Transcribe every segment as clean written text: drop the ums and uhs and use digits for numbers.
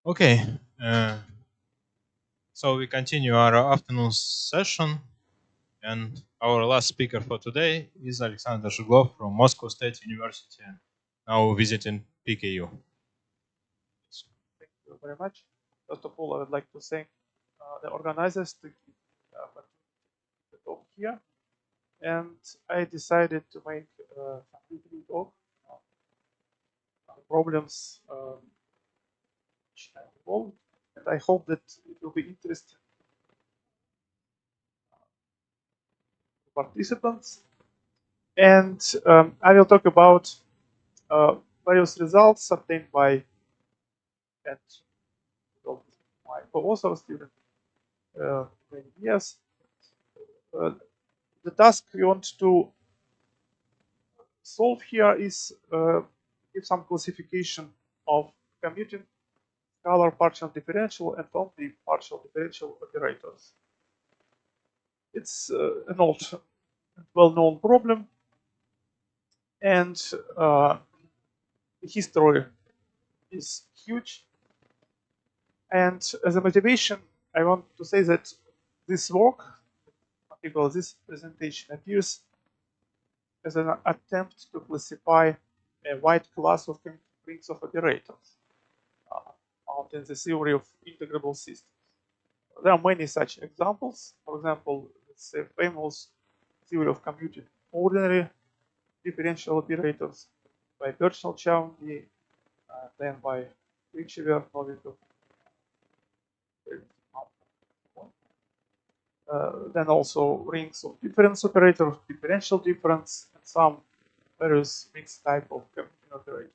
Okay, so we continue our afternoon session, and our last speaker for today is Alexander Zheglov from Moscow State University, now visiting PKU. Thank you very much. First of all, I would like to thank the organizers to give the talk here. And I decided to make some little talk on problems which I involved. And I hope that it will be interesting to participants. And I will talk about various results obtained by and my co-authors during many years. The task we want to solve here is give some classification of commuting scalar partial differential and only partial differential operators. It's an old, well-known problem, and the history is huge. And as a motivation, I want to say that this work, particularly this presentation, appears as an attempt to classify a wide class of rings of operators out in the theory of integrable systems. There are many such examples. For example, it's a famous theory of commuting ordinary differential operators by Birchall-Chauny, then by Krichever, Novikov. Then also rings of difference operators, differential difference, and some various mixed type of commuting operators.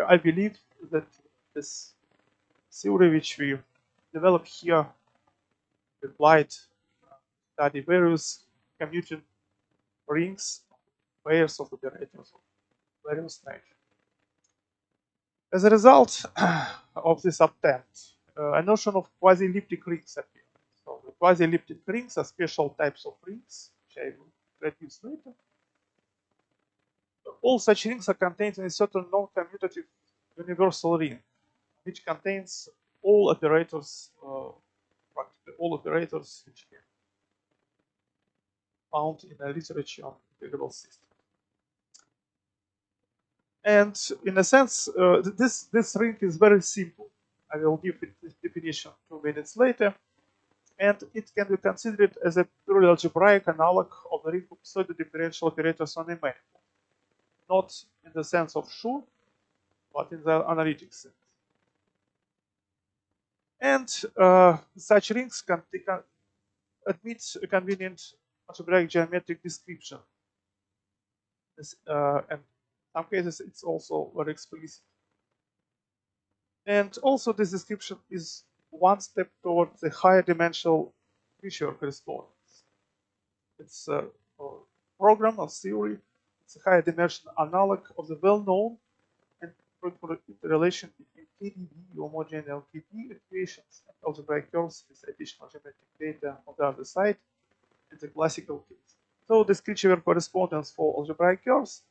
I believe that this theory which we develop here applied study various commuting rings, pairs of operators of various nature. As a result of this attempt, a notion of quasi-elliptic rings appeared. So the quasi-elliptic rings are special types of rings, which I will introduce later. All such rings are contained in a certain non-commutative universal ring, which contains all operators, practically all operators which are found in the literature on integrable systems. And in a sense, this ring is very simple. I will give it this definition 2 minutes later. And it can be considered as a purely algebraic analog of the ring of pseudodifferential operators on a manifold. Not in the sense of Schur, but in the analytic sense. And such rings can admit a convenient algebraic-geometric description. And in some cases, it's also very explicit. And also, this description is one step towards the higher dimensional Krichever correspondence. It's a program or theory. It's a higher dimensional analog of the well-known and interrelation between KDV, homogeneous LKD equations, and algebraic curves with additional geometric data on the other side in the classical case. So this Krichever correspondence for algebraic curves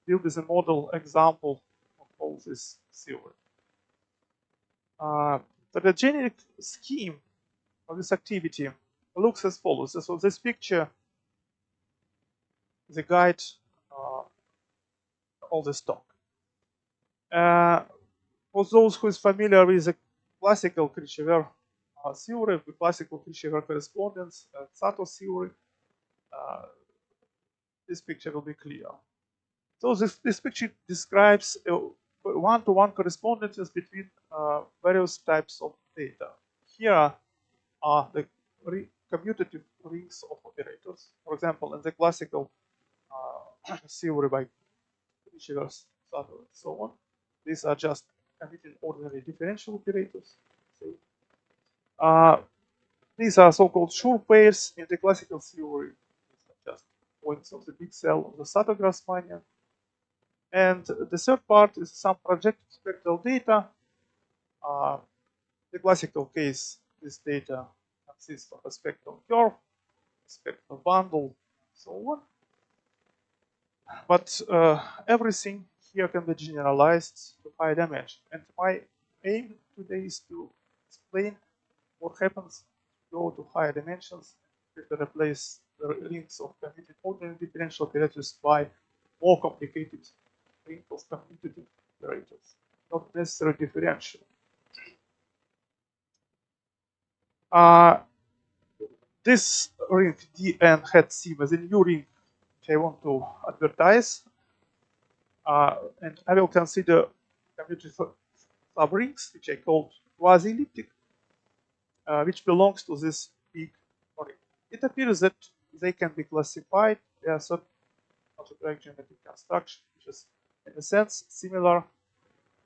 will be the model example of all this theory. The generic scheme of this activity looks as follows. So this picture is a guide all this talk. For those who is familiar with the classical Krichever theory, the classical Krichever correspondence, Sato theory, this picture will be clear. So this picture describes one-to-one correspondences between various types of data. Here are the commutative rings of operators. For example, in the classical theory by Krichever, Sato, and so on, these are just commuting ordinary differential operators. These are so-called Schur pairs in the classical theory. These are just points of the big cell of the Sato Grassmannian. And the third part is some projective spectral data. The classical case, this data consists of a spectral curve, a spectral bundle, and so on. But everything here can be generalized to high dimension. And my aim today is to explain what happens if you go to higher dimensions if you replace the rings of commuted ordinary differential operators by more complicated rings of commutative operators, not necessarily differential. This ring Dn hat C was a new ring which I want to advertise, and I will consider commutative subrings which I called quasi-elliptic, which belongs to this big ring. It appears that they can be classified as a algebraic-geometric construction, which is in a sense similar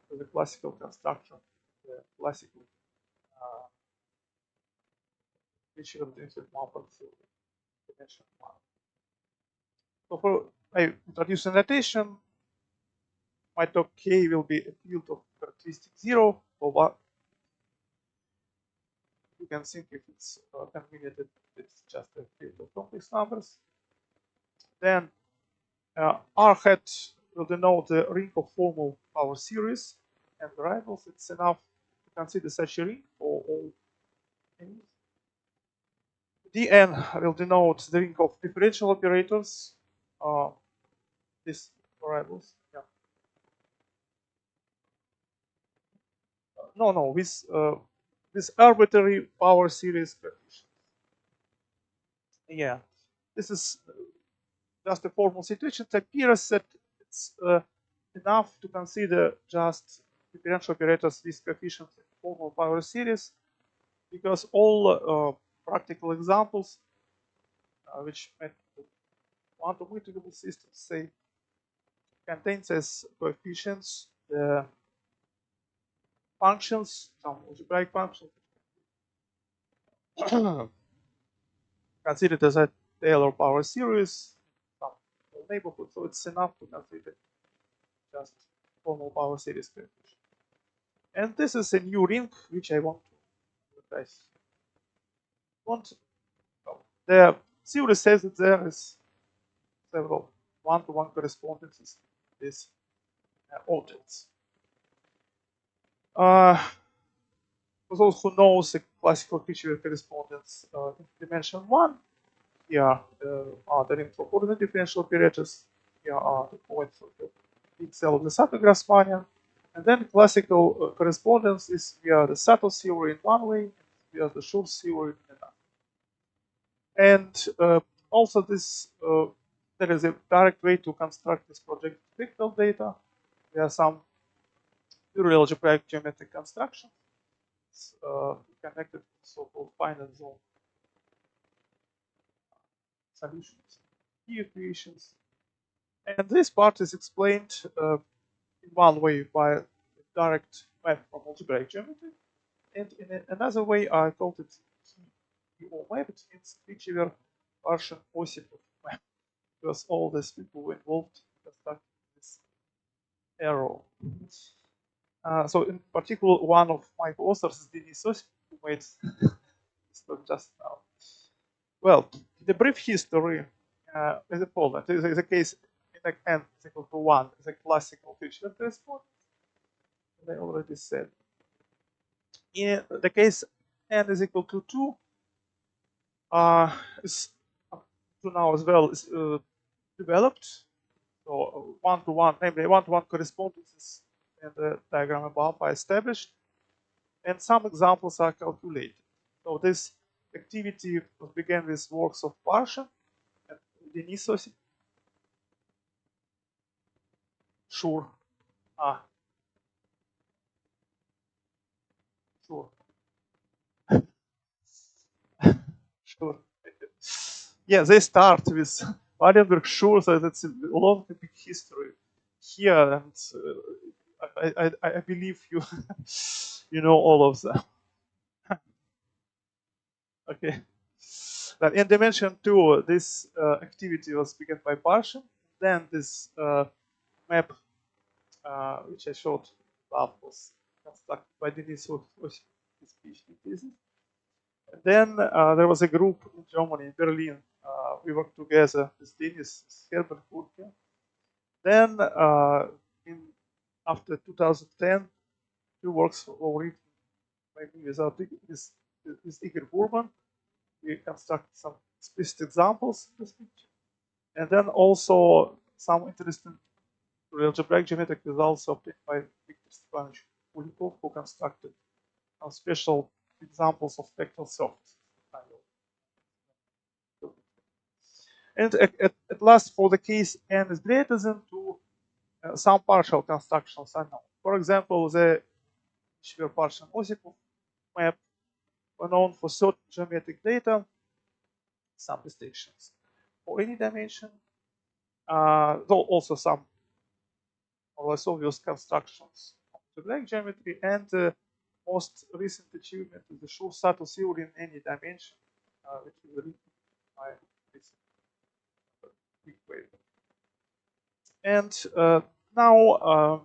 to the classical construction, the classical Krichever Mumford theory, dimension one. So for I introduce a notation, my talk K will be a field of characteristic 0, or what you can think if it's convoluted, it's just a field of complex numbers. Then R hat will denote the ring of formal power series and variables. It's enough to consider such a ring for all things. Dn will denote the ring of differential operators. These variables. Yeah. No, with arbitrary power series coefficients. Yeah, this is just a formal situation. It appears that it's enough to consider just differential operators with coefficients in formal power series, because all practical examples which quantum integrable systems say contains as coefficients the functions, some algebraic functions considered as a Taylor power series, some neighborhood, so it's enough to consider just formal power series coefficient. And this is a new ring which I want to advertise. The theory says that there is several one-to-one correspondences with these objects. For those who know the classical Krichever correspondence in dimension 1, here are the rings of ordinary differential operators, here are the points of the big cell of the Sato-Grassmannian, and then classical correspondence is via the Sato theory in one way, and via the Schurz theory in another. And also this, there is a direct way to construct this projective spectral data. There are some purely algebraic geometric constructions connected to so-called finite zone solutions, key equations. And this part is explained in one way by a direct map from algebraic geometry, and in another way I called it KO map. It means Krichever partial positive map, because all these people were involved in constructing this arrow. So in particular, one of my authors is Denis Osip, who made this talk just now. Well, the brief history is a problem. There is a case in n is equal to 1 is a classical Krichever correspondence, as I already said. In the case n is equal to 2, is up to now as well is developed. So one-to-one, namely one-to-one correspondences in the diagram above are established, and some examples are calculated. So this activity began with works of Parsha and Denis Osip. Sure. Sure. Sure. Yeah, they start with Wallenberg Sure, so that's a long, big history here, and I believe you you know all of them. Okay. But in dimension 2, this activity was begun by Parsha. Then this map, which I showed above, was constructed by Denis Osip, his PhD thesis. Then there was a group in Germany, in Berlin. We worked together with Denis, Hilbert. Then after 2010, two works were written maybe without this Igor Burman. We construct some explicit examples in this picture. And then also some interesting algebraic-geometric results obtained by Viktor Stepanovich Kulikov, who constructed special examples of spectral surfaces. And at last, for the case n is greater than 2, some partial constructions are known. For example, the Krichever partial Novikov map were known for certain geometric data, some restrictions for any dimension, though also some more or less obvious constructions of the black geometry, and the most recent achievement is the sure subtle theory in any dimension, which is written by this big wave. And now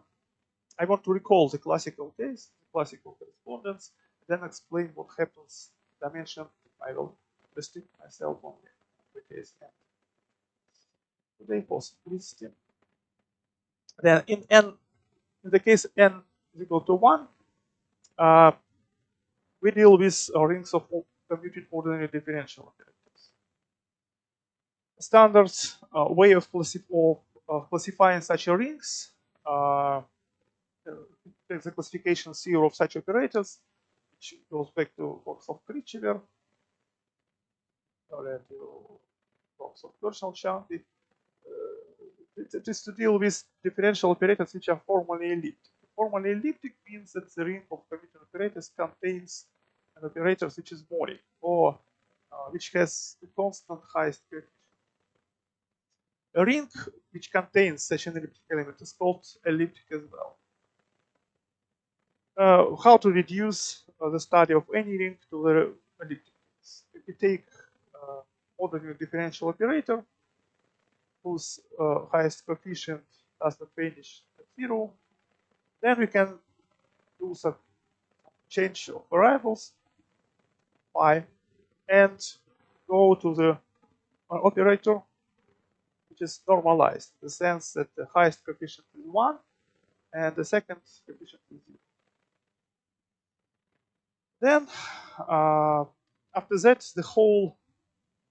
I want to recall the classical case, the classical correspondence, then explain what happens dimension. I will restrict myself only to the case n. Today, possibility. Then in the case n is equal to 1, we deal with rings of commuted ordinary differential operators. Standard way of classifying such rings, the classification theory of such operators, which goes back to works of Krichever, or to works of torsion-free. It is to deal with differential operators which are formally elliptic. Formally elliptic means that the ring of commuting operators contains an operator which is modic, or which has a constant highest coefficient. A ring which contains such an elliptic element is called elliptic as well. How to reduce the study of any ring to the elliptic rings? If we take ordinary differential operator whose highest coefficient does not vanish at 0, then we can do some change of variables phi and go to the operator which is normalized, in the sense that the highest coefficient is 1 and the second coefficient is 0. Then, after that, the whole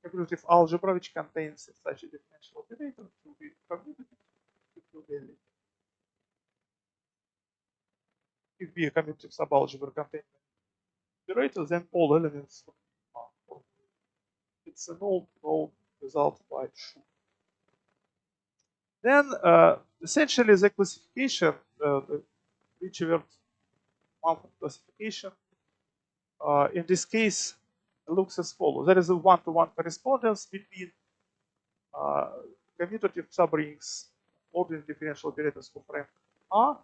commutative algebra which contains such a differential operator will be commutative. It will be elliptic. If be a commutative subalgebra containing operator, then all elements are. It's a null result by Shu. Then, essentially, the classification, the Krichever Mumford classification, in this case, looks as follows. There is a one-to-one correspondence between commutative subrings, ordinary differential operators of rank R,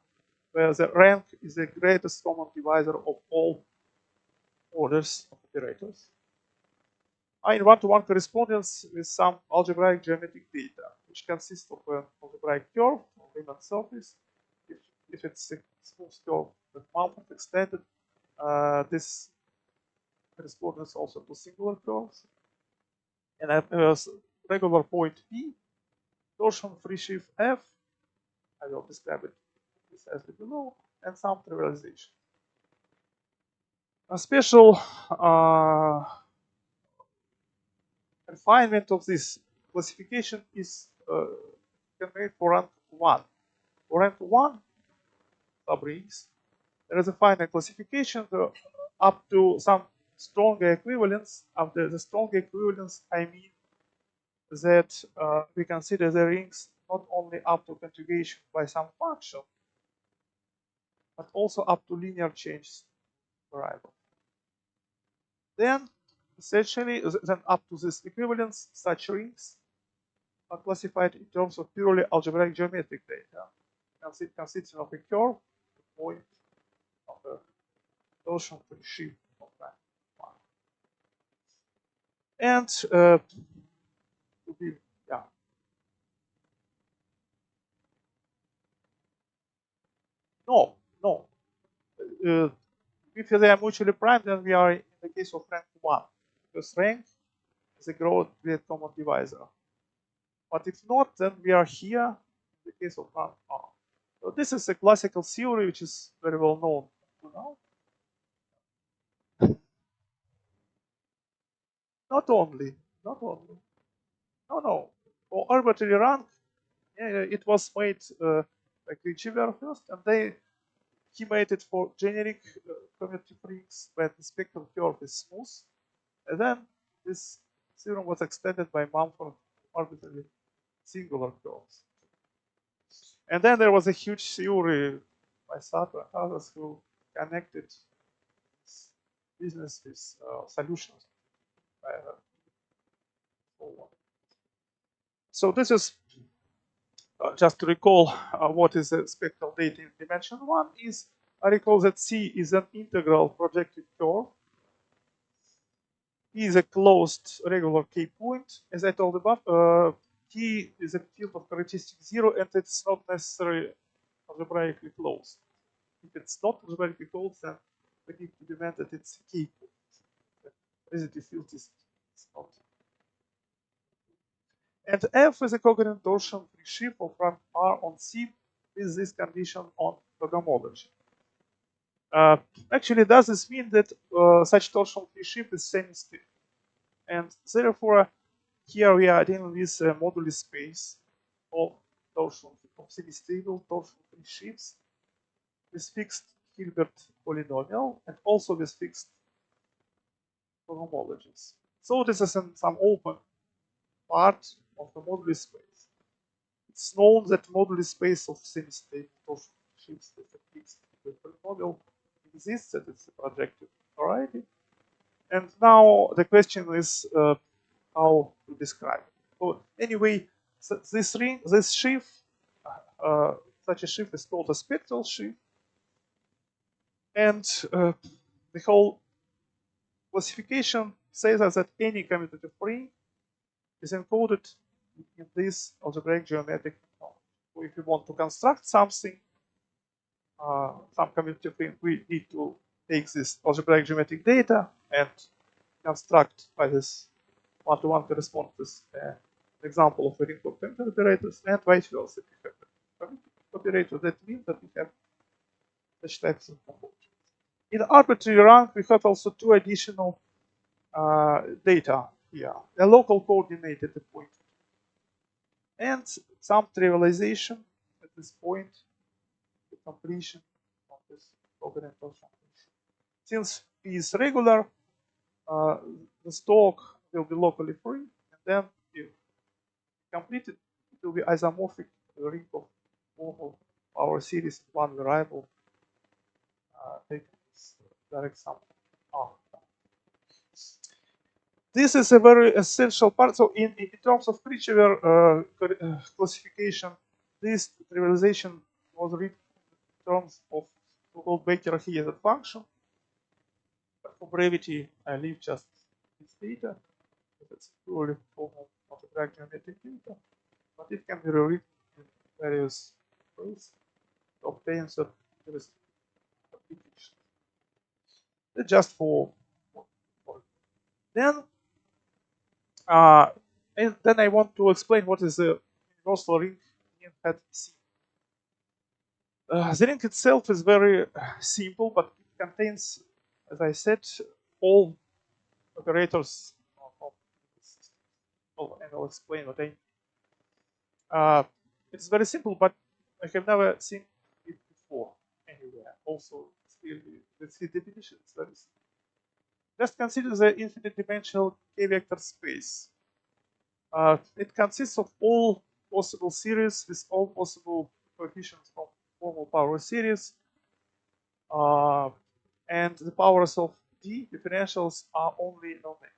where the rank is the greatest common divisor of all orders of operators. In one-to-one correspondence with some algebraic geometric data, which consists of an algebraic curve on Riemann surface. If it's a smooth curve with Mumford extended, this corresponds also to singular curves. And as regular point P, torsion-free sheaf F, I will describe it precisely below, and some trivialization. A special refinement of this classification is made for rank 1. For rank 1 subrings, there is a finite classification up to some stronger equivalence. After the stronger equivalence, I mean that we consider the rings not only up to conjugation by some function, but also up to linear change variable. Then, essentially, then up to this equivalence, such rings are classified in terms of purely algebraic geometric data, consisting of a curve, a point, of a torsion-free sheaf of rank 1. And to be, no. If they are mutually prime, then we are in the case of rank 1, because rank is a great common divisor. But if not, then we are here in the case of rank R. So this is a classical theory which is very well known now. not only. No. For arbitrary rank, it was made by Krichever first, and he made it for generic commutative rings when the spectral curve is smooth. And then this theorem was extended by Mumford to arbitrary singular curves. And then there was a huge theory by Sato and others who connected this business with solutions. So this is just to recall what is a spectral data in dimension 1 is, I recall that C is an integral projective curve. P is a closed regular K point. As I told above, T is a field of characteristic 0, and it's not necessarily algebraically closed. If it's not algebraically closed, then we need to demand that it's a K point. The residue field is not. And F is a cogorient torsion-free sheaf of rank R on C with this condition on homology. Actually, does this mean that such torsion-free sheaf is semi-stable? And therefore, here we are dealing with a moduli space of semi-stable torsion-free sheaves with fixed Hilbert polynomial and also with fixed homologies. So this is some open part of the moduli space. It's known that moduli space of semi-stable torsion-free sheaves with a fixed Hilbert polynomial exists, that it's a projective variety. And now the question is how to describe it. So anyway, so this sheaf, such a sheaf is called a spectral sheaf, and the whole classification says us that any commutative ring is encoded in this algebraic-geometric technology. So if you want to construct something, some commutative ring, we need to take this algebraic-geometric data and construct by this one-to-one correspond with an example of a ring of commutative operators, and vice versa. If you have a operator, that means that we have such types of topologies. In arbitrary rank, we have also two additional data here: a local coordinate at the point, and some trivialization at this point, the completion of this covariant torsion. Since P is regular, the stalk will be locally free, and then if completed, it will be isomorphic to the ring of normal power series in one variable. Take this direct sum. This is a very essential part. So in terms of Krichever classification, this trivialization was written in terms of so-called Baker-Hayes function. But for brevity, I leave just this data. It's purely formal algebraic-geometric data, but it can be rewritten in various ways to obtain certain applications. Just for then, and then I want to explain what is the universal ring in head C. The ring itself is very simple, but it contains, as I said, all operators of this system. Oh, and I'll explain what I mean. It's very simple, but I have never seen it before anywhere. Also, still, the definition is very simple. Just consider the infinite dimensional K-vector space. It consists of all possible series with all possible coefficients from formal power series. And the powers of D differentials are only non-negative.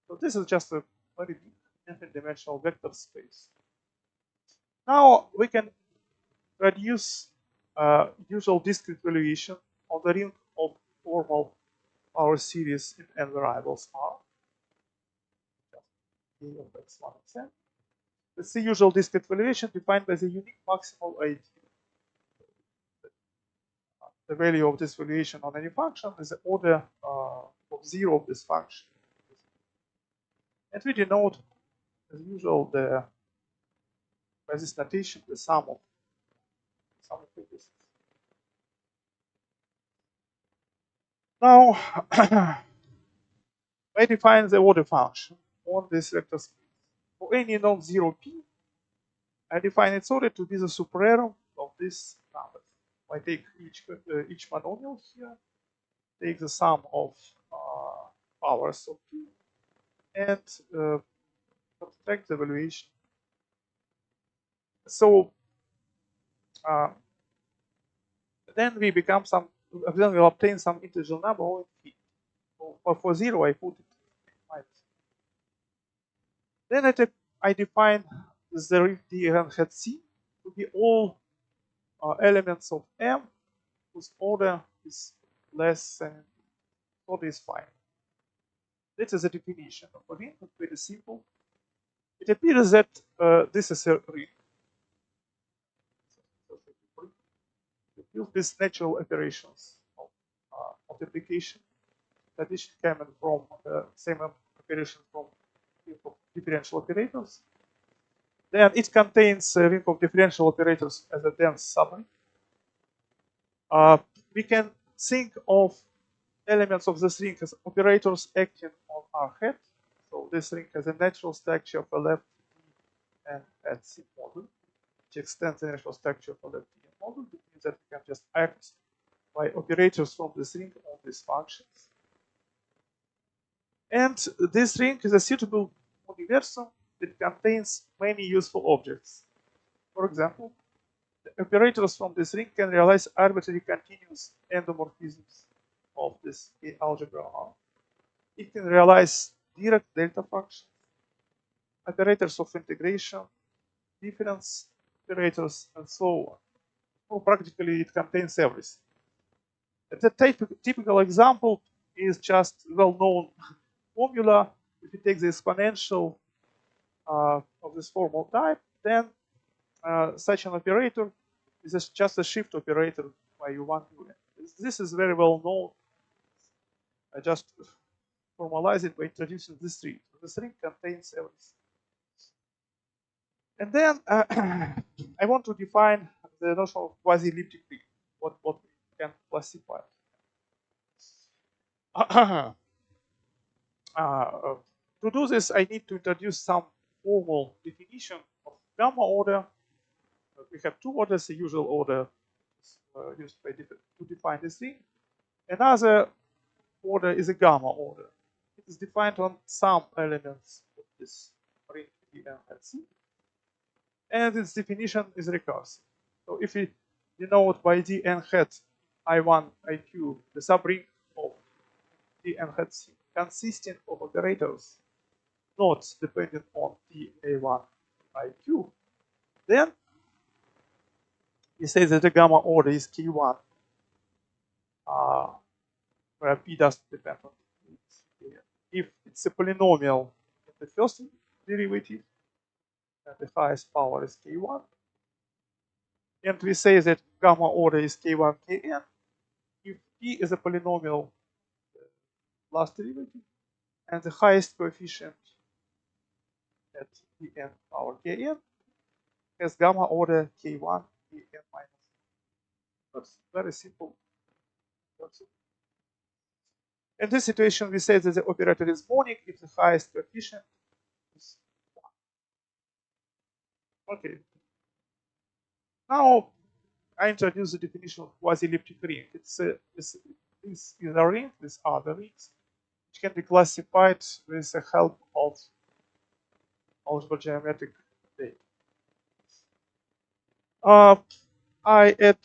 So this is just a very big infinite dimensional vector space. Now we can reduce usual discrete valuation on the ring of formal power series in n variables R. Of x1 xn. Let's see usual discrete valuation defined by the unique maximal ID. The value of this valuation on any function is the order of 0 of this function. And we denote, as usual, by this notation, the sum of indices. Now, I define the order function on this vector space. For any non-zero p, I define its order to be the supremum of this number. I take each monomial here, take the sum of powers of p, and subtract the valuation. So then we become some. Then we'll obtain some integer number or infinity. So for 0, I put it minus. Then I define the ring DN hat C to be all elements of M whose order is less than order is fine. This is a definition of a ring. It's very simple. It appears that this is a ring. It deals with natural operations of multiplication, addition coming from same operation from differential operators. Then it contains a ring of differential operators as a dense subring. We can think of elements of this ring as operators acting on R hat. So this ring has a natural structure of a left and at C module, which extends the natural structure of a left D module. It means that we can just act by operators from this ring on these functions. And this ring is a suitable universum that contains many useful objects. For example, the operators from this ring can realize arbitrary continuous endomorphisms of this algebra R. It can realize direct delta functions, operators of integration, difference operators, and so on. So practically, it contains everything. The typical example is just well-known formula. If you take the exponential of this formal type, then such an operator is just a shift operator by U1 unit. This is very well known. I just formalize it by introducing this ring. This ring contains everything. And then I want to define the notion of quasi-elliptic ring, what we can classify. To do this, I need to introduce some formal definition of gamma order. We have two orders, the usual order used to define this ring. Another order is a gamma order. It is defined on some elements of this ring Dn at C. And its definition is recursive. So if we denote by Dn hat I1, IQ, the subring of Dn hat C consisting of operators not dependent on dA1, IQ, then we say that the gamma order is K1, where P doesn't depend on P. If it's a polynomial in the first derivative, and the highest power is K1, and we say that gamma order is K1, Kn, if P is a polynomial last derivative, and the highest coefficient at Dn power Kn has gamma order K1, Kn minus. That's very simple. In this situation, we say that the operator is monic if the highest coefficient is 1. Okay. Now, I introduce the definition of quasi-elliptic ring. This is a ring with other rings, which can be classified with the help of algebraic-geometric data. I add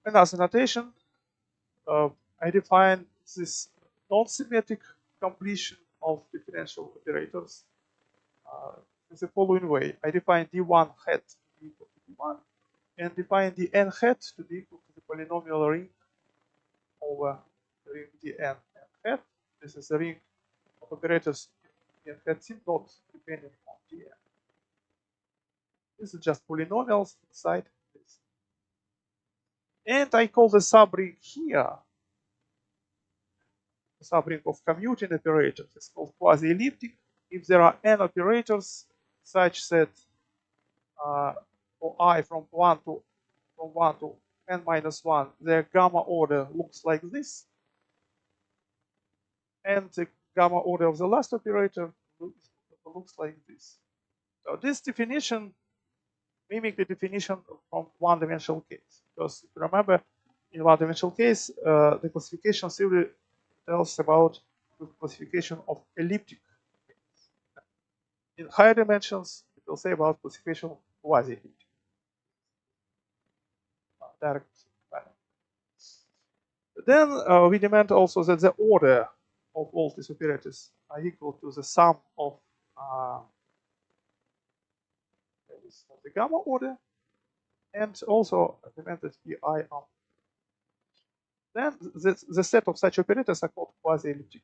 another notation. I define this non-symmetric completion of differential operators in the following way. I define D1 hat to be equal to D1 and define the n hat to be equal to the polynomial ring over the ring Dn n hat. This is a ring of operators n hat C not dependent on Dn. This is just polynomials inside this. And I call the subring here the subring of commuting operators. It's called quasi-elliptic. If there are n operators such that for I from 1 to n minus 1, their gamma order looks like this, and the gamma order of the last operator looks like this. So this definition mimics the definition from one-dimensional case. Because remember, in one-dimensional case, the classification theory tells about the classification of elliptic. In higher dimensions, it will say about classification of quasi-elliptic. Direct pattern. Then we demand also that the order of all these operators are equal to the sum of the gamma order, and also demand that pi then the set of such operators are called quasi-elliptic.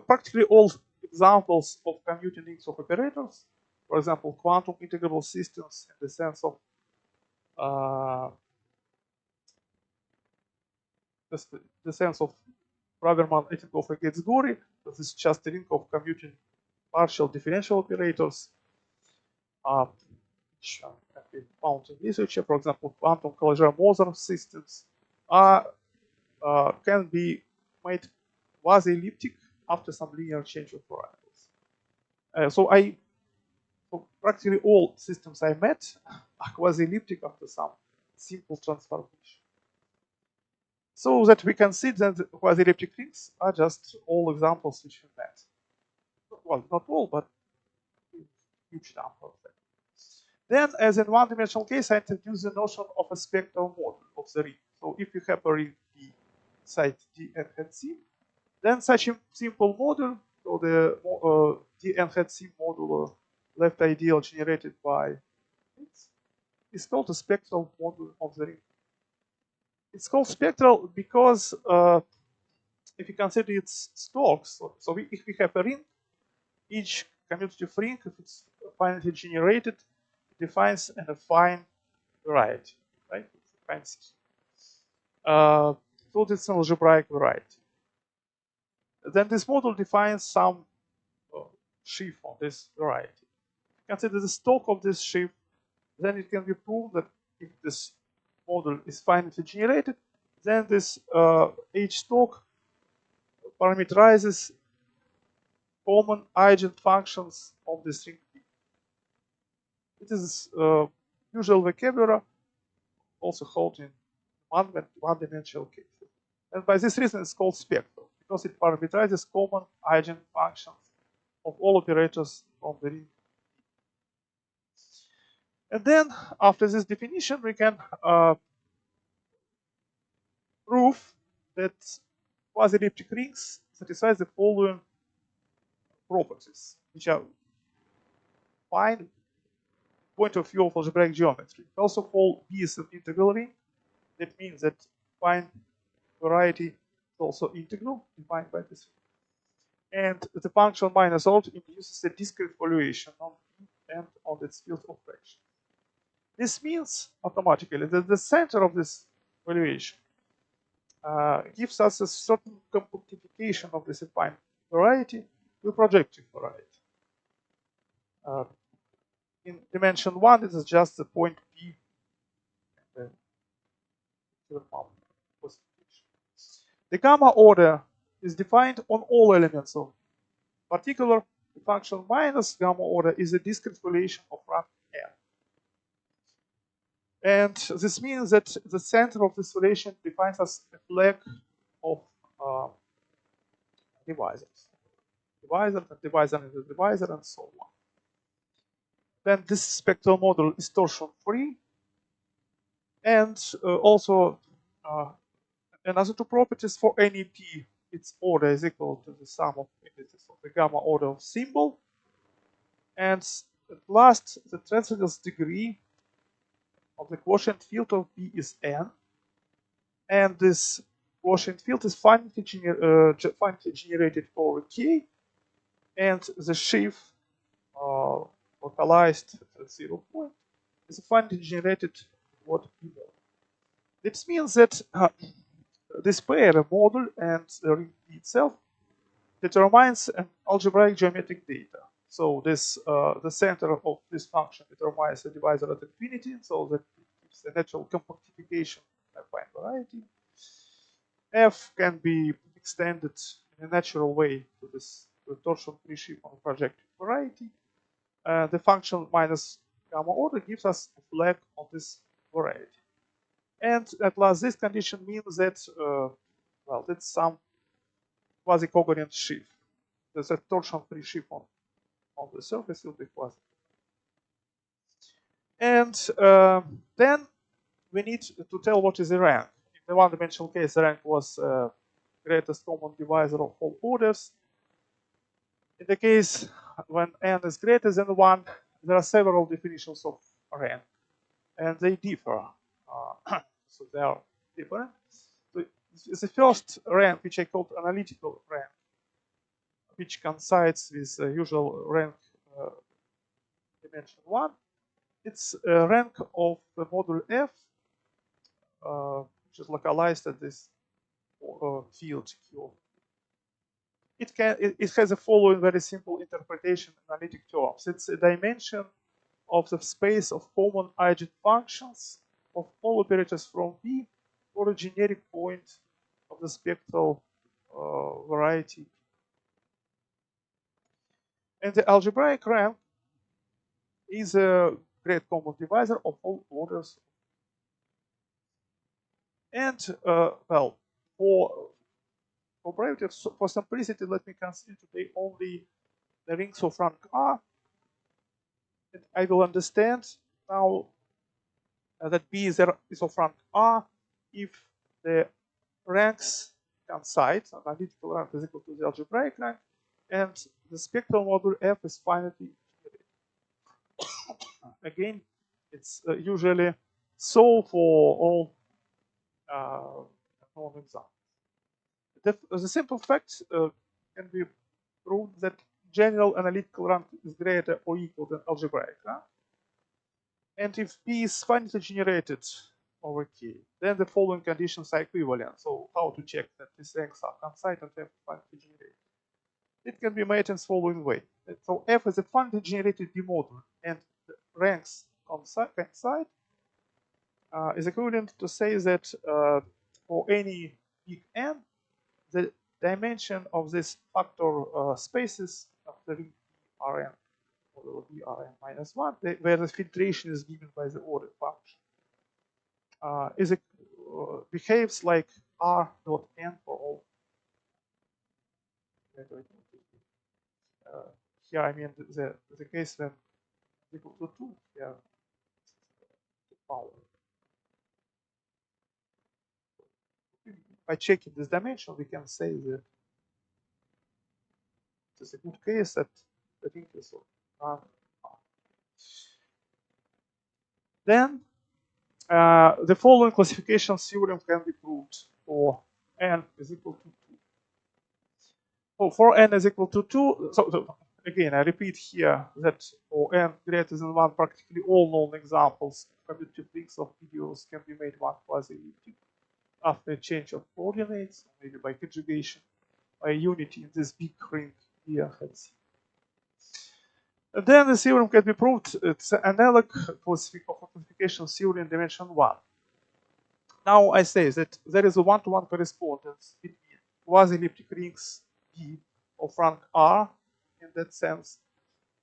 Practically all examples of commuting rings of operators, for example, quantum integrable systems in the sense of the sense of Braverman, Etikov, and Getz-Gori. This is just a ring of commuting partial differential operators, which have been found in literature. For example, quantum Collier-Mozart systems can be made quasi-elliptic after some linear change of variables. So practically all systems I met are quasi-elliptic after some simple transformation. So that we can see that quasi-elliptic rings are just all examples which we met. Well, not all, but a huge number of them. Then, as in one-dimensional case, I introduce the notion of a spectral model of the ring. So if you have a ring P side D and head C, then such a simple model, so the D and head C modular left ideal generated by X, is called a spectral model of the ring. It's called spectral because if you consider its stalks, if we have a ring, each commutative ring, if it's finitely generated, defines an affine variety, right? It's affine so it's an algebraic variety. Then this model defines some sheaf on this variety. Consider the stalk of this sheaf, then it can be proved that if this model is finitely generated, then this H stalk parameterizes common eigenfunctions of this ring P. It is usual vocabulary, also held in one-dimensional cases. And by this reason, it's called spectral, because it parameterizes common eigenfunctions of all operators on the ring. And then, after this definition, we can prove that quasi-elliptic rings satisfy the following properties, which are fine point of view of algebraic geometry. First of all, B is an integral ring. That means that fine variety is also integral, defined by this ring. And the function minus alt induces a discrete valuation on B and on its field of fraction. This means automatically that the center of this valuation gives us a certain compactification of this affine variety to a projective variety. In dimension 1, it is just the point P. The gamma order is defined on all elements of particular. The function minus gamma order is a discrete valuation of rank n. And this means that the center of this relation defines as a flag of divisors. Divisor and divisor and divisor and so on. Then this spectral model is torsion-free. And also another two properties for any P, its order is equal to the sum of indices of the gamma order of symbol. And at last, the transcendental degree of the quotient field of P is n. And this quotient field is finitely generated over K. And the sheaf localized at 0 point is finitely generated what P model. This means that this pair, a model and the ring P itself, determines an algebraic geometric data. So this the center of this function determines the divisor at infinity, so that it It's a natural compactification of affine variety. F can be extended in a natural way to this torsion-free sheaf on projective variety. The function minus gamma order gives us a flag on this variety. And at last, this condition means that, well, that's some quasi-covariant sheaf. There's a torsion-free sheaf on the surface will be quasi. And then we need to tell what is the rank. In the one-dimensional case, the rank was greatest common divisor of all orders. In the case when n is greater than 1, there are several definitions of rank, and they differ. So they are different. So the first rank, which I called analytical rank, which coincides with the usual rank dimension 1, it's a rank of the module F, which is localized at this field Q. It has the following very simple interpretation in analytic terms. It's a dimension of the space of common eigenfunctions of all operators from V for a generic point of the spectral variety. And the algebraic rank is a great common divisor of all orders. And well, for brevity, for simplicity, let me consider today only the rings of rank R. And I will understand now that B is of rank R if the ranks coincide, analytical rank is equal to the algebraic rank, and the spectral module F is finitely generated. Again, it's usually so for all known examples. The simple fact can be proved that general analytical rank is greater or equal than algebraic rank. And if P is finitely generated over K, then the following conditions are equivalent. So how to check that these ranks are coincide and F is finitely generated? It can be made in the following way. So F is a finitely generated B module, and the ranks coincide is equivalent to say that for any big N, the dimension of this factor spaces of the ring Rn or Rn minus 1, where the filtration is given by the order function, behaves like R dot n for all. Here I mean the case when equal to 2, here the power. By checking this dimension, we can say that it is a good case that the ring is of rank R. Then the following classification theorem can be proved for n is equal to 2. So for n is equal to 2, so again, I repeat here that for n greater than 1, practically all known examples of commutative rings of videos can be made one quasi-elliptic after a change of coordinates, maybe by conjugation, by unity in this big ring here. And then the theorem can be proved. It's an analog classification theory in dimension 1. Now I say that there is a one-to-one correspondence between quasi-elliptic rings B of rank R in that sense,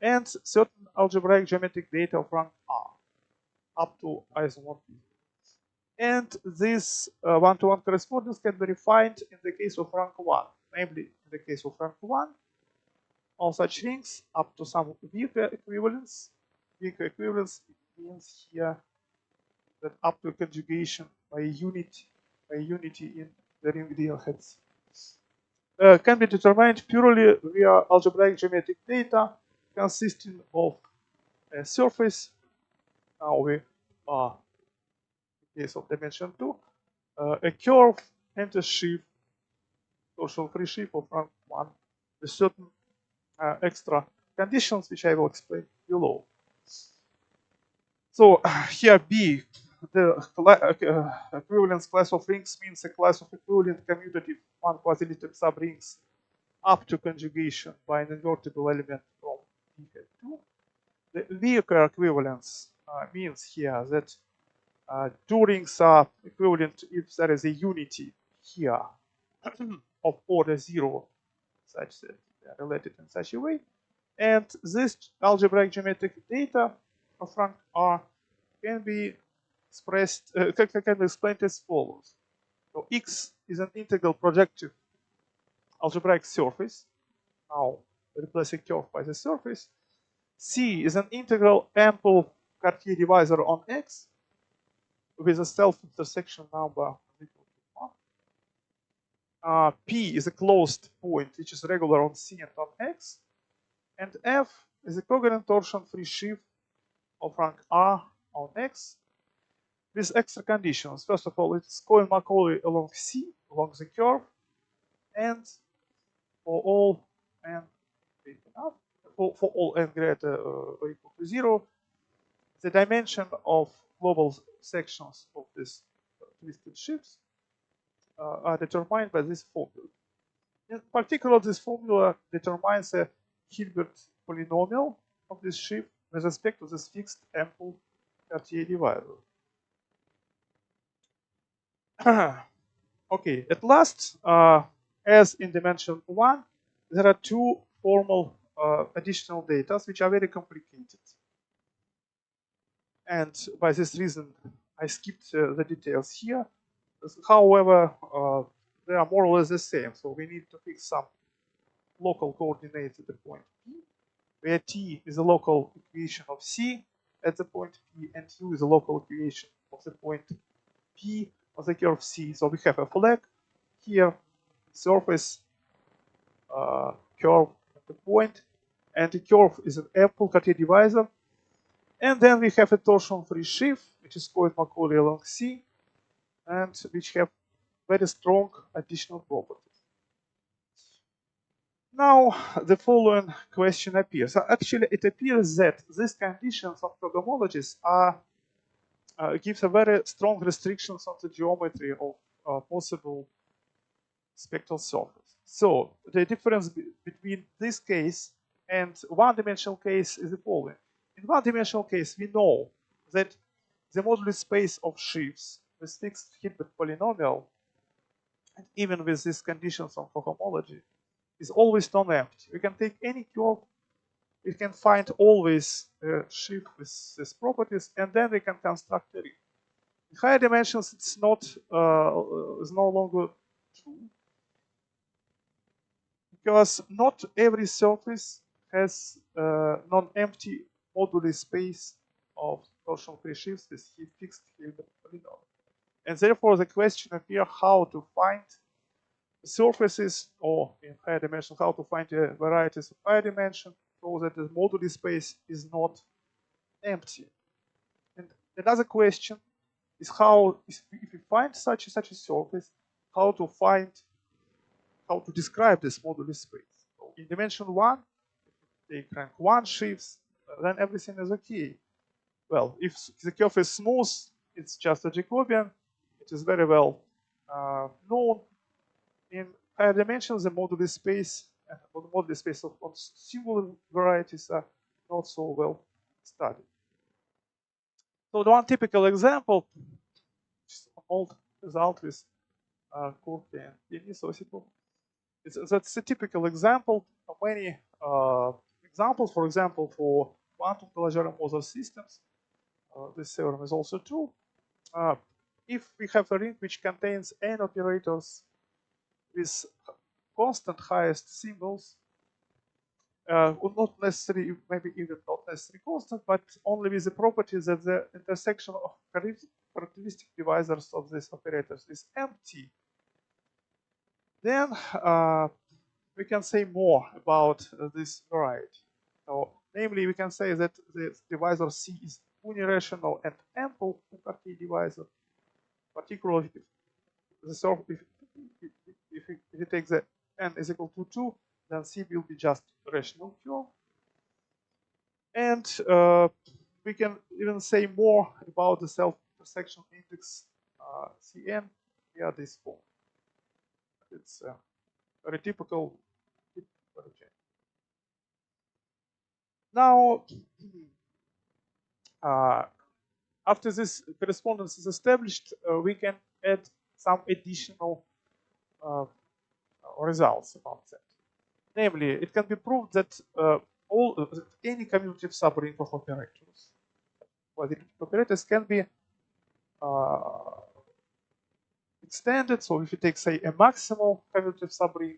and certain algebraic geometric data of rank R up to isomorphism. And this one-to-one correspondence can be refined in the case of rank 1, namely in the case of rank 1, all such rings up to some weaker equivalence. Weaker equivalence means here that up to conjugation by unity in the ring real heads can be determined purely via algebraic geometric data consisting of a surface. Now we are in case of dimension 2, a curve and a sheaf, torsion-free sheaf of rank 1 with certain extra conditions which I will explain below. So here B, the equivalence class of rings means a class of equivalent commutative one quasi-elliptic subrings up to conjugation by an invertible element from D2. The weaker equivalence means here that Durings are equivalent if there is a unity here of order 0, such that they are related in such a way. And this algebraic geometric data of rank R can be expressed, can be explained as follows. So X is an integral projective algebraic surface. Now replace a curve by the surface. C is an integral ample Cartier divisor on X with a self-intersection number equal to 1. P is a closed point which is regular on C and on X. And F is a covariant torsion-free sheaf of rank R on X with extra conditions. First of all, it's Cohen-Macaulay along C, along the curve, and for all n big enough, for all n greater or equal to 0, the dimension of global sections of these twisted sheaves are determined by this formula. In particular, this formula determines a Hilbert polynomial of this sheaf with respect to this fixed ample Cartier divisor. Okay, at last, as in dimension 1, there are two formal additional data which are very complicated. And by this reason, I skipped the details here. However, they are more or less the same. So we need to fix some local coordinates at the point P, where T is a local equation of C at the point P, and U is a local equation of the point P of the curve C. So we have a flag here, surface, curve at the point, and the curve is an ample Cartier divisor. And then we have a torsion-free sheaf, which is Cohen-Macaulay along C, and which have very strong additional properties. Now, the following question appears. Actually, it appears that these conditions of programmologies are gives a very strong restrictions on the geometry of possible spectral surface. So the difference between this case and one-dimensional case is the following. In one-dimensional case, we know that the moduli space of sheaves with fixed Hilbert polynomial, and even with these conditions of cohomology, is always non-empty. We can take any curve, we can find always a sheaf with these properties, and then we can construct a ring. In higher dimensions, it's not is no longer true, because not every surface has non-empty moduli space of torsion-free sheaves with fixed Hilbert polynomial. And therefore, the question appears how to find surfaces, or in higher dimension, how to find the varieties of higher dimension so that the moduli space is not empty. And another question is how, if we find such a surface, how to describe this moduli space. So in dimension 1, if we take rank 1 sheaves, then everything is okay. Well, if the curve is smooth, it's just a Jacobian. It is very well known. In higher dimensions, the moduli space and the moduli space of singular varieties are not so well studied. So the one typical example, which is an old result with Corky and Denis Osipov, that's a typical example of many examples. For example, for quantum Caligari-Mozart systems, this theorem is also true. If we have a ring which contains n operators with constant highest symbols, not necessarily, maybe even not necessarily constant, but only with the property that the intersection of characteristic divisors of these operators is empty, then we can say more about this variety. So, namely, we can say that the divisor C is unirational and ample Cartier divisor, particularly if the surface, if you take the n is equal to 2, then C will be just a rational curve. And we can even say more about the self-intersection index Cn via this form. It's very typical. Now, after this correspondence is established, we can add some additional results about that. Namely, it can be proved that any commutative subring of operators, quasi-elliptic operators, can be extended. So if you take, say, a maximal commutative subring,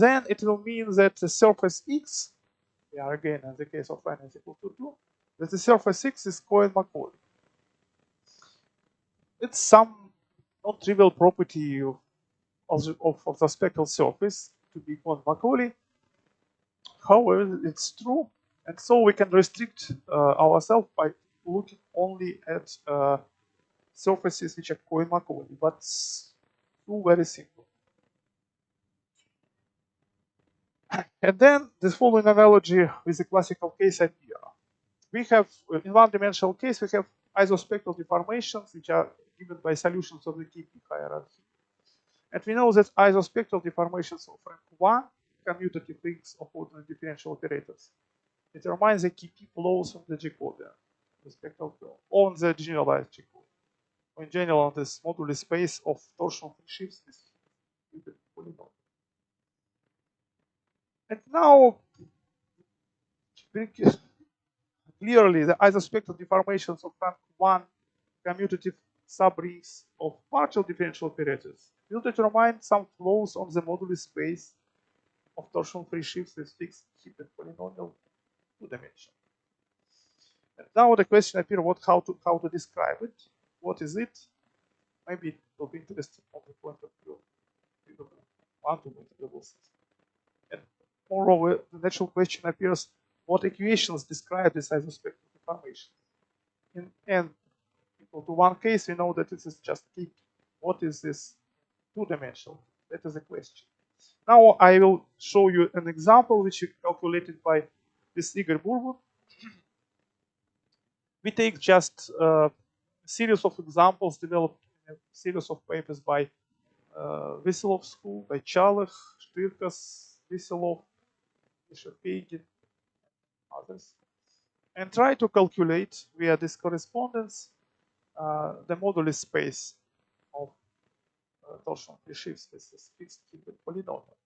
then it will mean that the surface X, we are again in the case of n is equal to 2, that the surface X is Cohen-Macaulay. It's some non-trivial property of the spectral surface to be Cohen-Macaulay. However, it's true, and so we can restrict ourselves by looking only at surfaces which are Cohen-Macaulay, but two very simple. And then the following analogy with the classical case appear. We have, in one-dimensional case, we have isospectral deformations which are given by solutions of the KP hierarchy. And we know that isospectral deformations of rank 1 commutative rings of ordinary differential operators determine the KP flows on the Jacobian, the spectral curve, on the generalized Jacobian, or in general on this moduli space of torsion-free sheaves with polynomial. And now, clearly, the isospectral deformations of rank 1 commutative subrings of partial differential operators will determine some flows on the moduli space of torsion-free sheaves with fixed Hilbert polynomial 2-dimension. And now the question appears how to describe it. What is it? Maybe it will be interesting from the point of view of quantum integrable system. And moreover, the natural question appears: what equations describe this isospectral deformation? In n equal to 1 case, we know that this is just KP. What is this 2-dimensional? That is the question. Now I will show you an example which is calculated by this Igor Bourbon. We take just a series of examples developed in a series of papers by Veselov school, by Chalych, Shtyrkas, Veselov, Shefegin, others, and try to calculate via this correspondence the moduli space of torsion-free sheaves with this fixed Hilbert polynomial.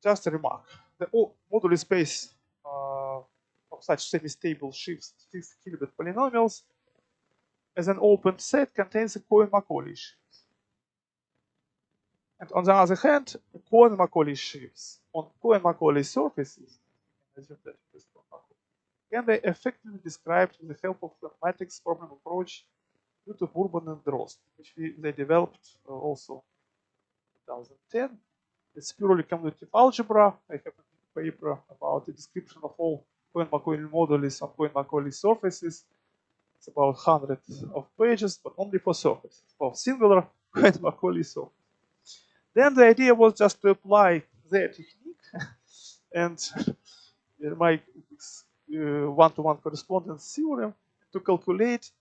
Just a remark: the moduli space of such semi-stable sheaves, fixed Hilbert polynomials, as an open set contains a Cohen-Macaulay sheaves. And on the other hand, Cohen-Macaulay sheaves on Cohen-Macaulay surfaces can be effectively described with the help of the matrix problem approach due to Bourbon and Drost, which they developed also in 2010. It's purely commutative algebra. I have a paper about the description of all Cohen-Macaulay modules on Cohen-Macaulay surfaces. It's about 100 of pages, but only for surfaces, for singular Cohen-Macaulay surface. Then the idea was just to apply their technique and my one-to-one correspondence theorem to calculate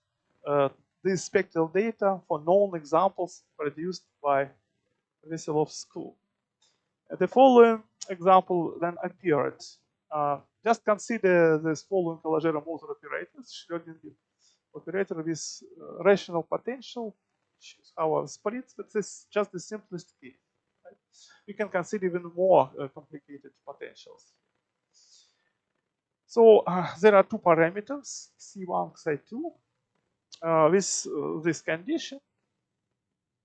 these spectral data for known examples produced by Veselov's school. The following example then appeared. Just consider this following Algebraic-geometric operators: Schrödinger operator with rational potential, which is our splits, but this is just the simplest case. Right? You can consider even more complicated potentials. So there are two parameters, C1, Xi2, with this condition.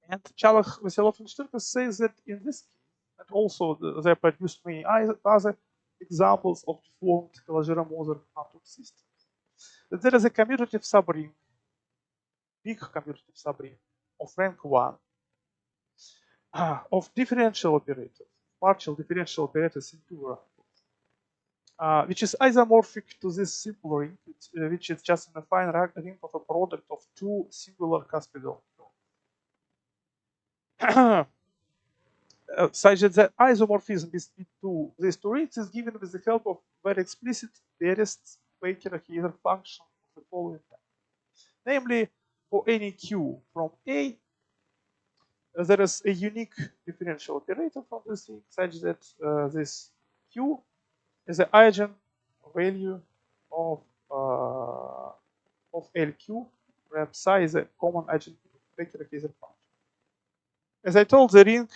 And Chalych, Veselov, and Shtyrkas says that in this case, and also they produced many other examples of deformed Algebraic-geometric quantum systems, that there is a commutative subring, big commutative subring of rank 1 of differential operators, partial differential operators in two variables, which is isomorphic to this simple ring, which is just an affine ring of a product of two singular cuspidal nodes. Such that the isomorphism between these two rings is given with the help of very explicit Beres-Baker-Heiser function of the following type. Namely, for any q from A, there is a unique differential operator from this ring, such that this q is an eigenvalue of LQ, where psi is a common agent vector Kaiser function. As I told, the ring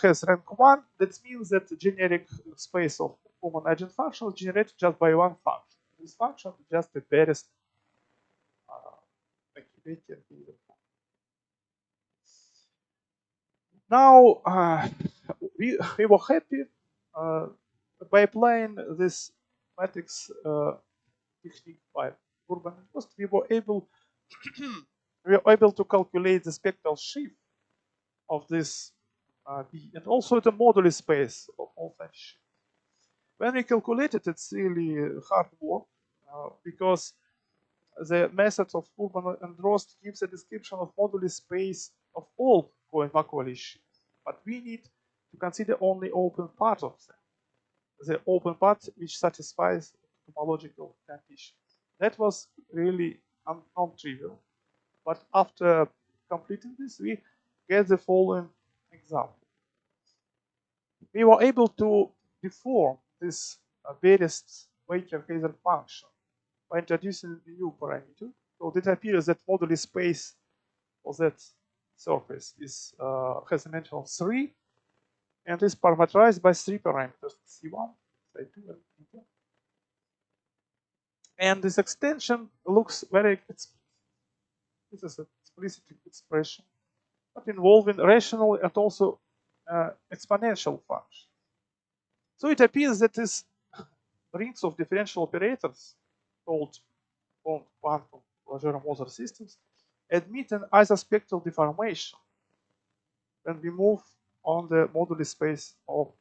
has rank 1. That means that the generic space of common agent function is generated just by one function. This function is just the barest vector Kaiser function. Now, we were happy by applying this matrix technique by Urban and Post. We were able to calculate the spectral shift of this B, and also the moduli space of all such shifts. When we calculate it, it's really hard work because the method of Urban and Drost gives a description of moduli space of all Cohen-Macaulay shifts, but we need to consider only open part of them, the open part which satisfies homological conditions. That was really non-trivial, but after completing this, we get the following example. We were able to deform this barest Kaiser function by introducing a new parameter. So it appears that moduli space for that surface is has a dimension of 3 and is parameterized by 3 parameters, C1, C2, and C2. And this extension looks very explicit. This is an explicit expression, but involving rational and also exponential functions. So it appears that these rings of differential operators called quantum Legendre-Moser systems admit an isospectral deformation when we move on the moduli space of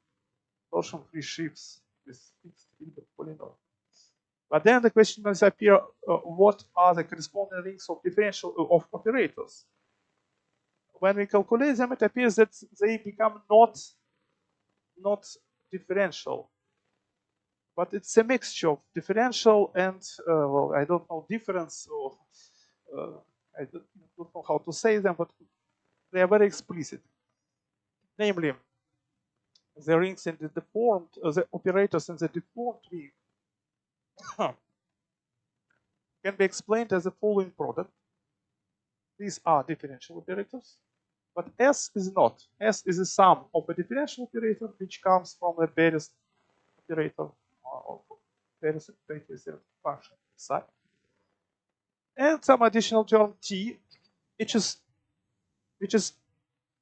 torsion-free sheaves with fixed Hilbert polynomial. But then the question does appear: what are the corresponding rings of differential of operators? When we calculate them, it appears that they become not differential, but it's a mixture of differential and well, I don't know, difference, or I don't know how to say them, but they are very explicit. Namely, the rings in the deformed, the operators in the deformed ring can be explained as the following product. These are differential operators, but S is not. S is a sum of a differential operator which comes from a barest operator of barest function psi, and some additional term T, which is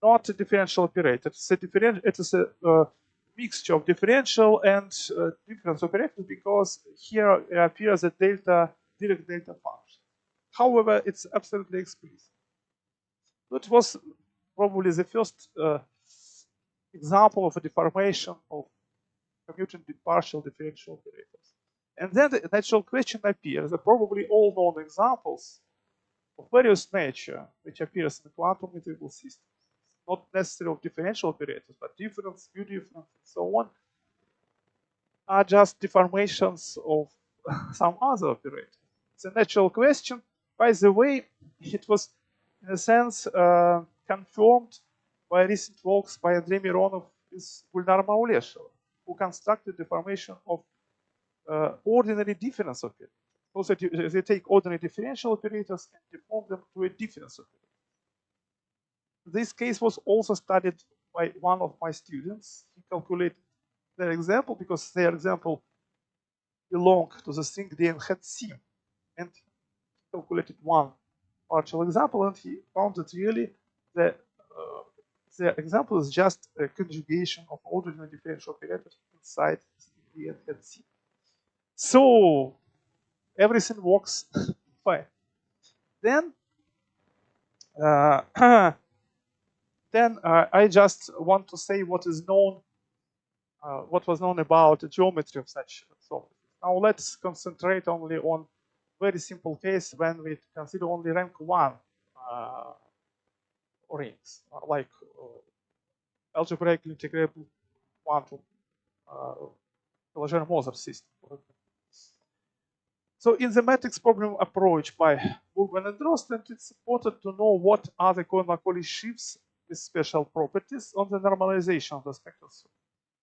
not a differential operator. It is a mixture of differential and difference operators, because here it appears a direct delta function. However, it's absolutely explicit. It was probably the first example of a deformation of commuting partial differential operators. And then the natural question appears that probably all known examples of various nature which appears in the quantum integrable systems, not necessarily of differential operators, but difference, u-difference, and so on, are just deformations of some other operator. It's a natural question. By the way, it was, in a sense, confirmed by recent works by Andrei Mironov with Gulnara Maulesheva, who constructed the formation of ordinary difference operators. So that they take ordinary differential operators and deform them to a difference operator. This case was also studied by one of my students. He calculated their example because their example belonged to the string D and had C, and he calculated one partial example, and he found that really the example is just a conjugation of ordinary differential operators inside D and had C. So everything works fine. Then I just want to say what is known, what was known about the geometry of such surfaces. Now let's concentrate only on very simple case when we consider only rank 1 rings, like algebraically integrable quantum Legendre-Moser system. So in the matrix problem approach by Urban and Drost, it's important to know what are the Cohen-Macaulay sheaves with special properties on the normalization of the spectral surface.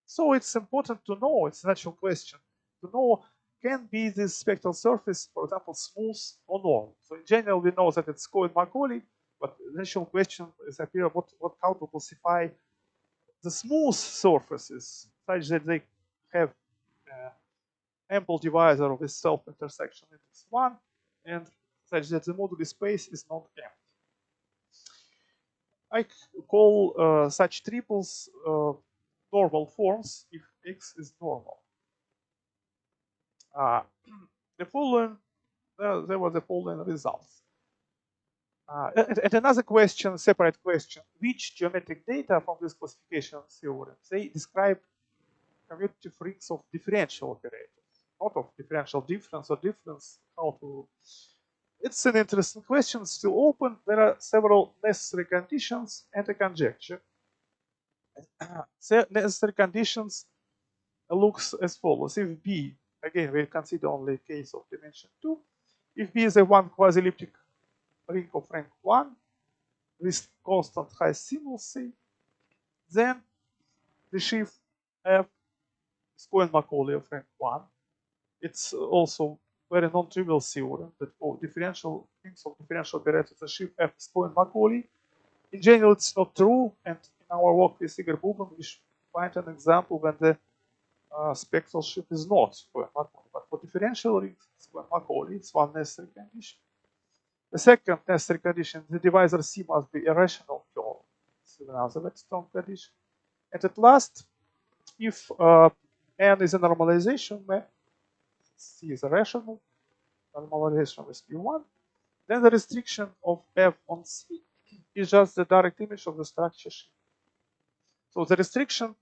So it's important to know, it's a natural question, to know, can be this spectral surface, for example, smooth or normal. So in general, we know that it's Cohen-Macaulay, but the initial question is appear how to classify the smooth surfaces such that they have ample divisor with self-intersection index 1 and such that the moduli space is not empty. I call such triples normal forms if X is normal. The following, there were the following results. And another question, separate question, which geometric data from this classification theorem, they describe commutative rings of differential operators, not of differential difference or difference, how to... It's an interesting question, still open. There are several necessary conditions and a conjecture. Necessary conditions looks as follows. If B, again, we consider only a case of dimension 2, if B is a one quasi-elliptic ring of rank 1 with constant high symmetry, then the sheaf F is Cohen-Macaulay of rank 1. It's also very non-trivial theorem that for differential things of differential operators, the sheaf F is Cohen-Macaulay. In general, it's not true, and in our work with Igor Bubin, we find an example when the spectral sheaf is not Cohen-Macaulay. But for differential rings, it's Cohen-Macaulay. It's one necessary condition. The second necessary condition, the divisor C must be a rational curve. This is another very strong condition. And at last, if N is a normalization map, C is a rational normalization with P1, then the restriction of F on C is just the direct image of the structure sheaf. So the restriction,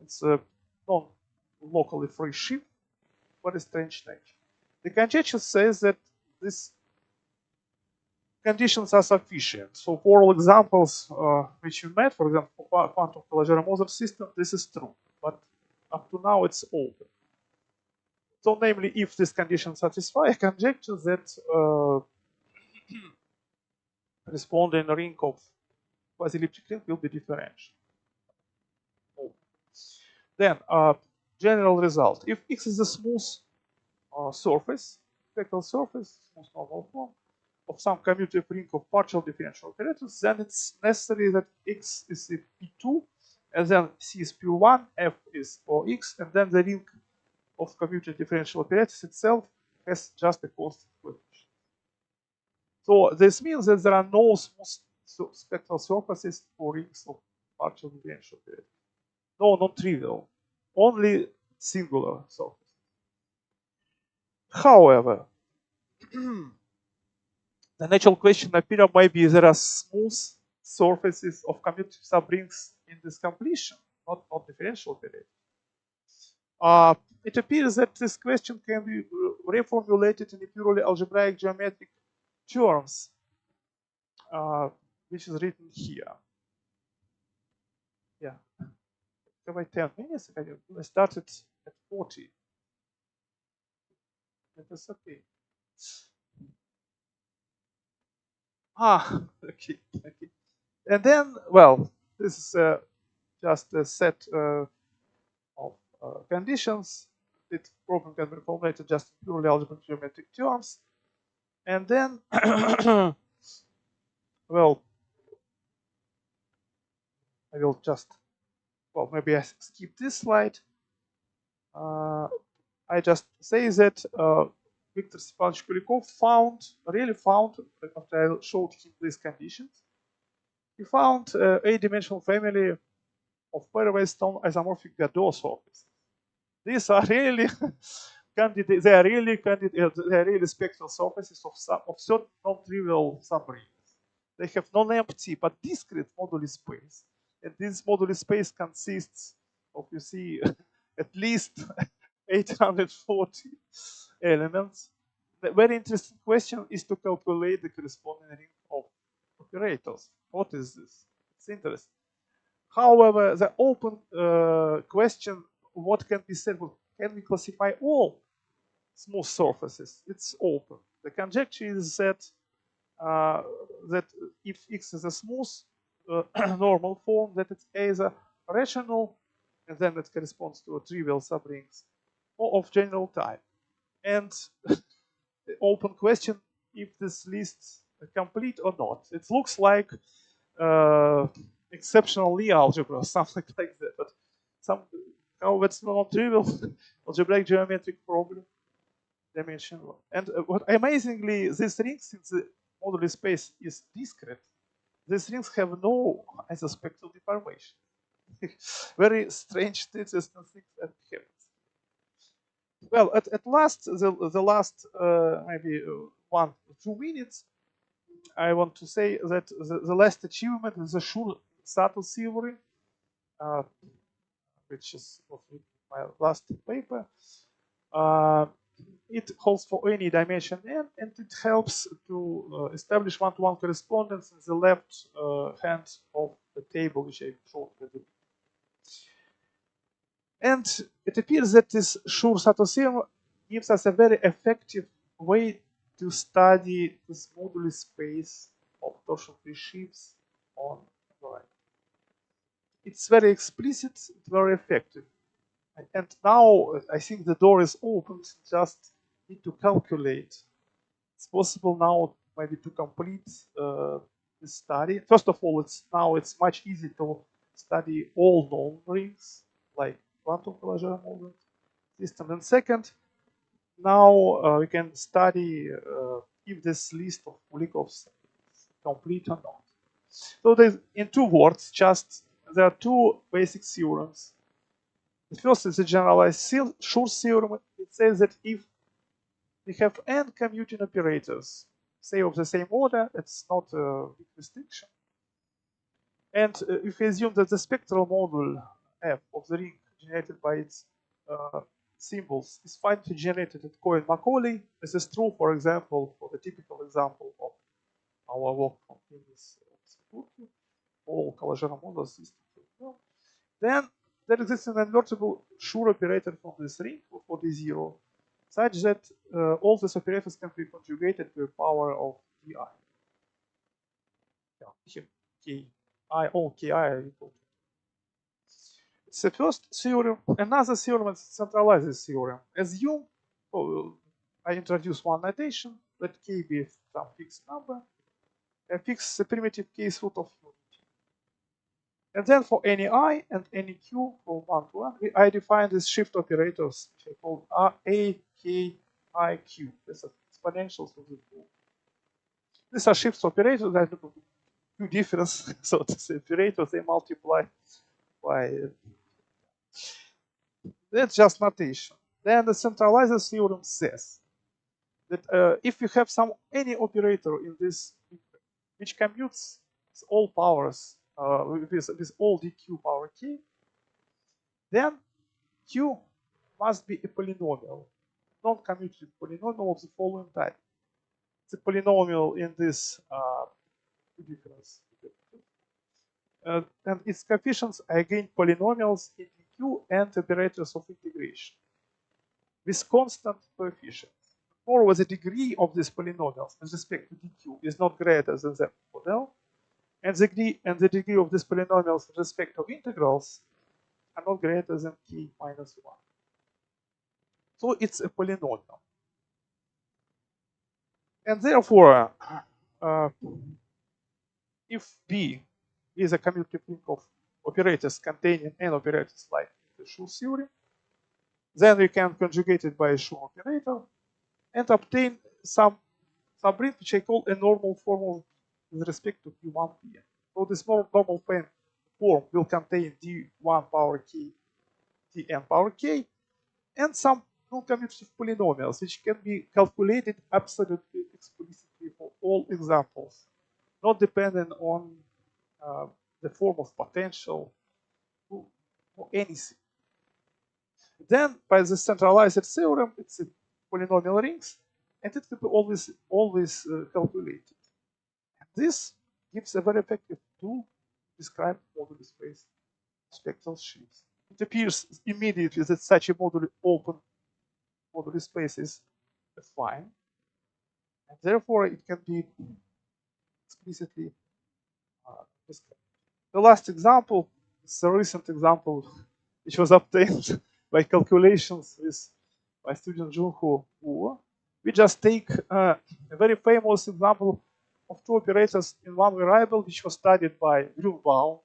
it's a non-locally free sheaf, very strange nature. The conjecture says that these conditions are sufficient. So for all examples which you met, for example, for quantum Collier-Moser system, this is true. But up to now, it's open. So namely, if this condition satisfy a conjecture that corresponding ring of quasi-elliptic ring will be differential. Then, general result. If X is a smooth surface, spectral surface, smooth normal form, of some commutative ring of partial differential operators, then it's necessary that X is a P2, and then C is P1, F is for X, and then the ring of commutative differential operators itself has just a constant coefficient. So this means that there are no smooth spectral surfaces for rings of partial differential operators. No, not trivial, only singular surfaces. However, the natural question appears maybe there are smooth surfaces of commutative subrings in this completion, not differential operators. It appears that this question can be reformulated in purely algebraic-geometric terms, which is written here. Yeah. Have I 10 minutes? I started at 40. That's okay. Okay. And then, well, this is just a set of conditions. This problem can be formulated just in purely algebraic geometric terms. And then, well, I will just, well, maybe I skip this slide. I just say that Viktor Stepanovich Kulikov really found, after I showed him these conditions, he found a dimensional family of pairwise isomorphic Godot surfaces. These are really candidates. They are really spectral surfaces of certain non-trivial subrings. They have non-empty but discrete moduli space, and this moduli space consists of, you see, at least 840 elements. The very interesting question is to calculate the corresponding ring of operators. What is this? It's interesting. However, the open question, what can be said? Can we classify all smooth surfaces? It's open. The conjecture is that that if X is a smooth normal form, that it's either rational, and then it corresponds to a trivial subrings, or of general type. and the open question if this list complete or not. It looks like exceptional Lie algebra, something like that, but that's not trivial. Algebraic-geometric problem, dimension one. And what amazingly, these rings, since the moduli space is discrete, these rings have no isospectral deformation. Very strange status and things that happen. Well, at last, the last maybe 1 or 2 minutes, I want to say that the last achievement is the Schur-Sato theory, which is my last paper. It holds for any dimension n, and it helps to establish one-to-one correspondence in the left hand of the table, which I showed with you. And it appears that this Schur-Sato theorem gives us a very effective way to study this moduli space of torsion-free sheaves on variety. It's very explicit, it's very effective. And now I think the door is open, just need to calculate. It's possible now maybe to complete this study. First of all, it's much easier to study all known rings, like quantum Krichever model system. And second, now we can study if this list of Mulikovs is complete or not. So in 2 words, just there are 2 basic theorems. The first is the generalized Schur theorem. It says that if we have n commuting operators, say of the same order, it's not a big restriction. And if we assume that the spectral module f of the ring generated by its symbols is finally generated at Cohen-Macaulay, this is true, for example, for the typical example of our work from previous all Krichever model systems. Then there exists an invertible Schur operator from this ring for d0, such that all these operators can be conjugated to a power of di. Yeah, ki, all ki are equal. It's the first theorem. Another theorem is centralizes theorem. Assume, I introduce one notation, let k be some fixed number, and fix the primitive case root of unity. And then for any I and any q from 1 to 1, I define these shift operators, which I call A, K, I, Q. These are exponentials of the group. These are shift operators that do difference. So the operators, they multiply by. That's just notation. Then the centralizer theorem says that if you have any operator in this which commutes all powers with all dq power k, then q must be a polynomial, non-commutative polynomial of the following type. It's a polynomial in this difference. And its coefficients are again polynomials in dq and operators of integration with constant coefficients. Moreover, the degree of these polynomials with respect to dq is not greater than that for L, and the degree of these polynomials with respect to integrals are not greater than k minus 1. So it's a polynomial. And therefore, if B is a commutative link of operators containing n operators like the Schur theorem, then we can conjugate it by a Schur operator and obtain some subring which I call a normal form with respect to Q1P. So this normal form will contain d1 power k, dn power k, and some non-commutative polynomials which can be calculated absolutely explicitly for all examples, not dependent on the form of potential or anything. Then, by the centralized theorem, it's a polynomial rings, and it can be always calculated. And this gives a very effective tool to describe moduli space spectral sheaves. It appears immediately that such a open moduli space is affine, and therefore it can be explicitly described. The last example is a recent example which was obtained by calculations with by student Junho Wu. We just take a very famous example of two operators in one variable, which was studied by Drinfeld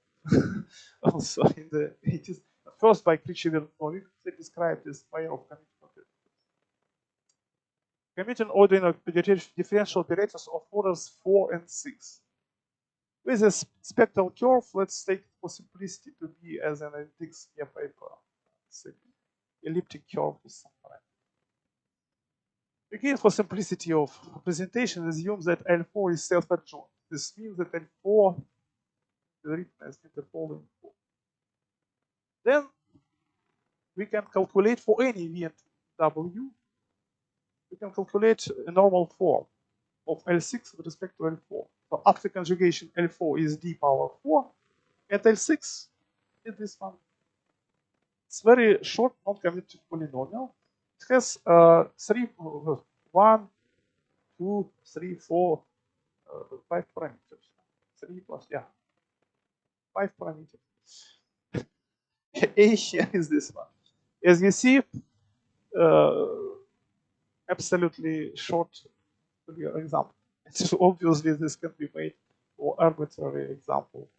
also in the 80s. First by Krichever and Novikov, they described this pair of commuting operators. Commuting ordinary differential operators of orders 4 and 6. With a spectral curve, let's take for simplicity to be as an index near paper. It's an elliptic curve with some parameters. Again, for simplicity of representation, assume that L4 is self-adjoint. This means that L4 is written as interpole in 4. Then we can calculate for any V and W, we can calculate a normal form of L6 with respect to L4. So after conjugation, L4 is d power 4, and L6 is this one. It's very short, non-commutative polynomial. It has 1, 2, 3, 4, 5 parameters. 3 plus, yeah, 5 parameters. A here is this one. As you see, absolutely short example. So obviously this can be made for arbitrary example.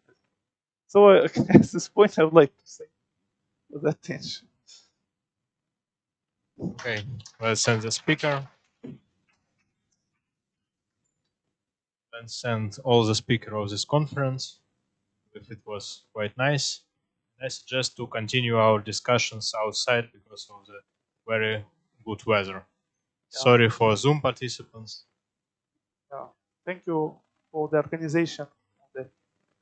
So at this point, I would like to say with attention. Okay, let's send the speaker. And send all the speaker of this conference. If it was quite nice. I suggest to continue our discussions outside because of the very good weather. Yeah. Sorry for Zoom participants. Yeah. Thank you for the organization.